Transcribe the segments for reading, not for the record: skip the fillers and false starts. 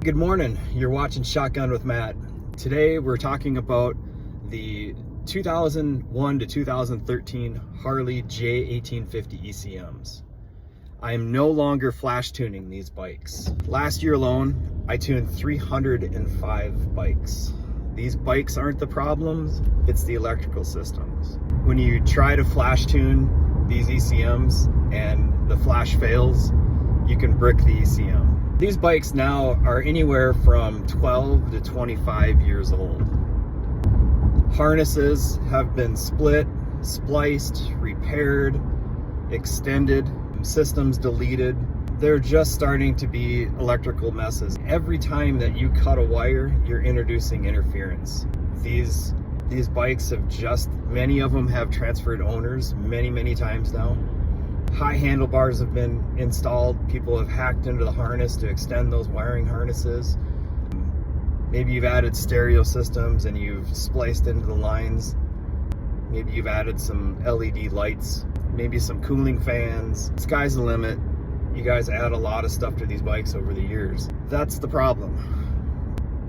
Good morning, you're watching Shotgun with Matt. Today we're talking about the 2001 to 2013 Harley J1850 ECMs. I am no longer flash tuning these bikes. Last year alone, I tuned 305 bikes. These bikes aren't the problems, it's the electrical systems. When you try to flash tune these ECMs and the flash fails, you can brick the ECM. These bikes now are anywhere from 12 to 25 years old. Harnesses have been split, spliced, repaired, extended, systems deleted. They're just starting to be electrical messes. Every time that you cut a wire, you're introducing interference. These bikes have many of them have transferred owners many times now. High handlebars have been installed. People have hacked into the harness to extend those wiring harnesses. Maybe you've added stereo systems and you've spliced into the lines. Maybe you've added some LED lights, maybe some cooling fans. Sky's the limit. You guys add a lot of stuff to these bikes over the years. That's the problem.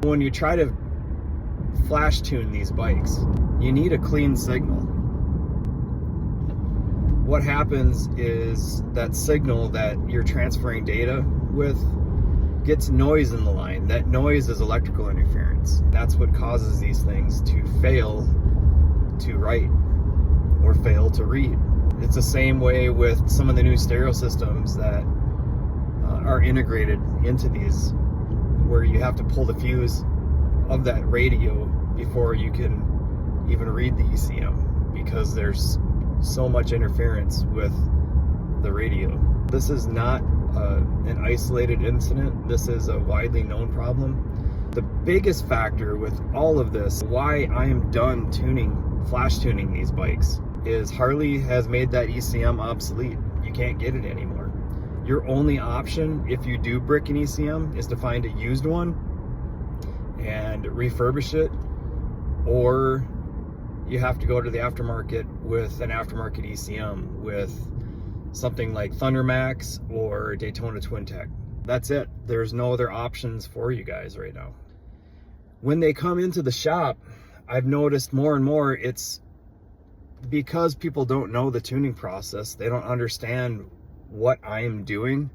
When you try to flash tune these bikes, you need a clean signal. What happens is that signal that you're transferring data with gets noise in the line. That noise is electrical interference. That's what causes these things to fail to write or fail to read. It's the same way with some of the new stereo systems that are integrated into these, where you have to pull the fuse of that radio before you can even read the ECM, because there's so much interference with the radio. This is not an isolated incident. This is a widely known problem. The biggest factor with all of this, why I am done flash tuning these bikes, is Harley has made that ECM obsolete. You can't get it anymore. Your only option, if you do brick an ECM, is to find a used one and refurbish it, or you have to go to the aftermarket with an aftermarket ECM with something like Thunder Max or Daytona Twin Tech. That's it. There's no other options for you guys right now. When they come into the shop, I've noticed more and more it's because people don't know the tuning process. They don't understand what I am doing.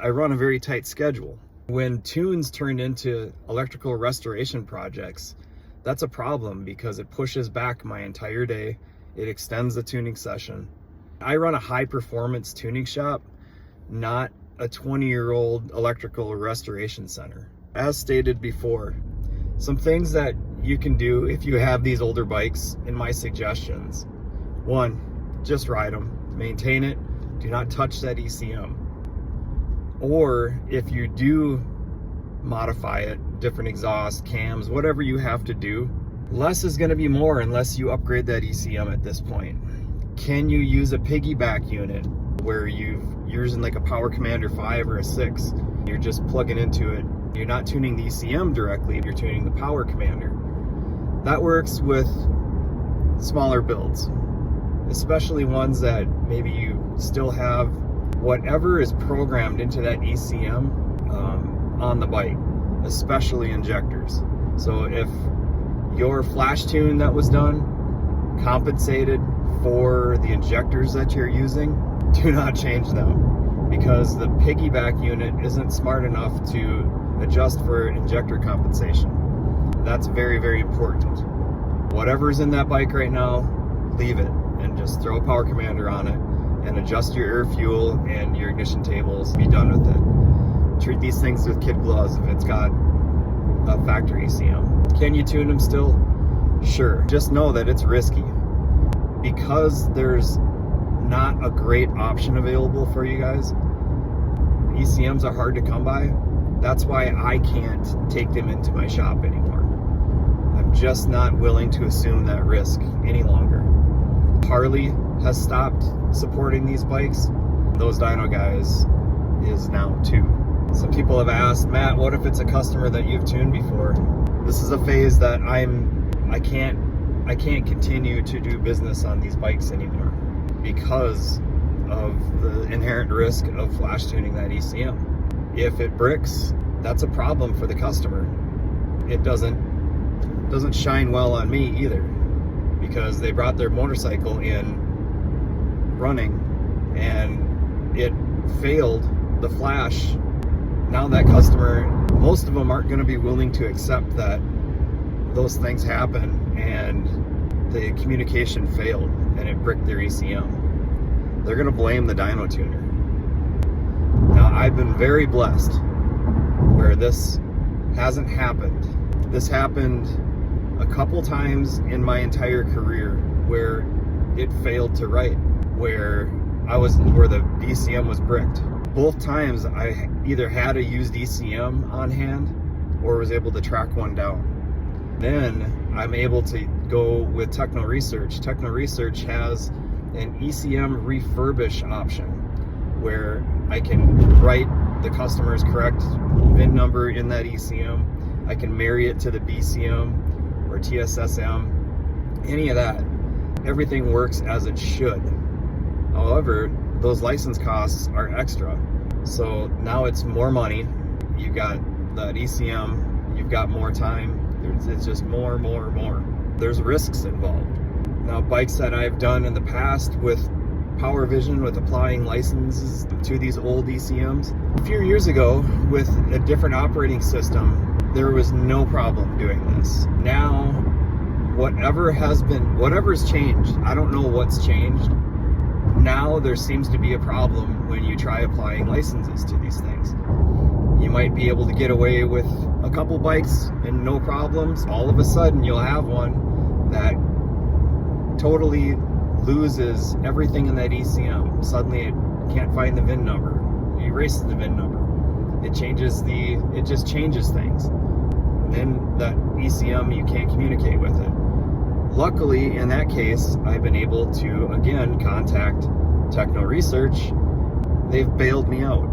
I run a very tight schedule. When tunes turn into electrical restoration projects, that's a problem because it pushes back my entire day. It extends the tuning session. I run a high performance tuning shop, not a 20-year-old electrical restoration center. As stated before, some things that you can do if you have these older bikes, in my suggestions: one, just ride them, maintain it, do not touch that ECM. Or if you do modify it, different exhaust, cams, whatever you have to do, less is going to be more unless you upgrade that ECM at this point. Can you use a piggyback unit where you're using like a Power Commander 5 or a 6? You're just plugging into it. You're not tuning the ECM directly, you're tuning the Power Commander. That works with smaller builds, especially ones that maybe you still have whatever is programmed into that ECM on the bike, especially injectors. So if your flash tune that was done compensated for the injectors that you're using, do not change them, because the piggyback unit isn't smart enough to adjust for injector compensation. That's very important. Whatever's in that bike right now, leave it and just throw a Power Commander on it and adjust your air fuel and your ignition tables. Be done with it. Treat these things with kid gloves if it's got a factory ECM. Can you tune them still? Sure. Just know that it's risky. Because there's not a great option available for you guys, ECMs are hard to come by. That's why I can't take them into my shop anymore. I'm just not willing to assume that risk any longer. Harley has stopped supporting these bikes. Those Dyno Guys is now too. Some people have asked, Matt, what if it's a customer that you've tuned before? This is a phase that I can't continue to do business on these bikes anymore because of the inherent risk of flash tuning that ECM. If it bricks, that's a problem for the customer. It doesn't shine well on me either, because they brought their motorcycle in running and it failed the flash. Now that customer, most of them aren't going to be willing to accept that those things happen and the communication failed and it bricked their ECM. They're going to blame the dyno tuner. Now, I've been very blessed where this hasn't happened. This happened a couple times in my entire career where it failed to write, where the ECM was bricked. Both times I either had a used ECM on hand or was able to track one down. Then I'm able to go with Techno Research. Techno Research has an ECM refurbish option where I can write the customer's correct VIN number in that ECM. I can marry it to the BCM or TSSM, any of that. Everything works as it should. However, those license costs are extra. So now it's more money. You got that ECM, you've got more time. It's just more. There's risks involved. Now, bikes that I've done in the past with Power Vision, with applying licenses to these old ECMs. A few years ago, with a different operating system, there was no problem doing this. Now, whatever's changed, I don't know what's changed. Now there seems to be a problem when you try applying licenses to these things. You might be able to get away with a couple bikes and no problems. All of a sudden you'll have one that totally loses everything in that ECM. Suddenly it can't find the VIN number. It erases the VIN number. It just changes things. And then that ECM, you can't communicate with it. Luckily, in that case, I've been able to, again, contact Techno Research. They've bailed me out.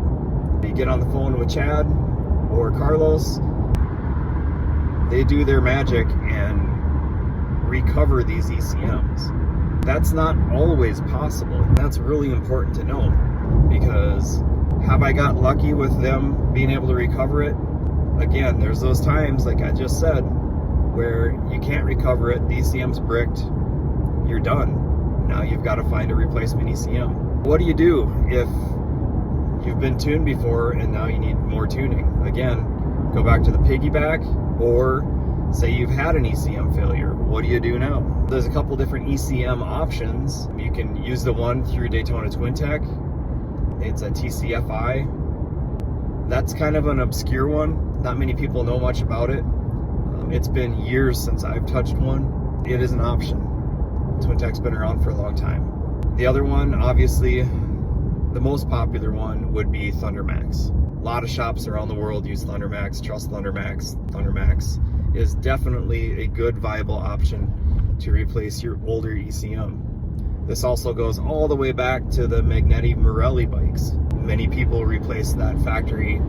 You get on the phone with Chad or Carlos, they do their magic and recover these ECMs. That's not always possible. That's really important to know, because have I got lucky with them being able to recover it? Again, there's those times, like I just said, where you can't recover it, the ECM's bricked, you're done. Now you've got to find a replacement ECM. What do you do if you've been tuned before and now you need more tuning? Again, go back to the piggyback, or say you've had an ECM failure. What do you do now? There's a couple different ECM options. You can use the one through Daytona Twin Tech. It's a TCFI. That's kind of an obscure one. Not many people know much about it. It's been years since I've touched one. It is an option. Twin Tech's been around for a long time. The other one, obviously, the most popular one would be Thundermax. A lot of shops around the world use Thundermax, trust Thundermax. Thundermax is definitely a good, viable option to replace your older ECM. This also goes all the way back to the Magneti Morelli bikes. Many people replace that factory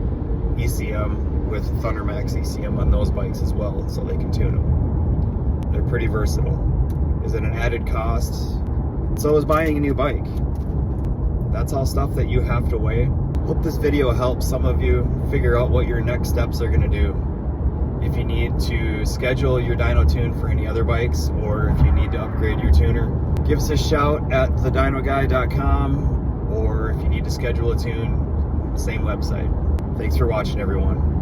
ECM with Thundermax ECM on those bikes as well, so they can tune them. They're pretty versatile. Is it an added cost? So is buying a new bike. That's all stuff that you have to weigh. Hope this video helps some of you figure out what your next steps are going to do. If you need to schedule your dyno tune for any other bikes, or if you need to upgrade your tuner, give us a shout at thedinoguy.com, or if you need to schedule a tune, same website. Thanks for watching, everyone.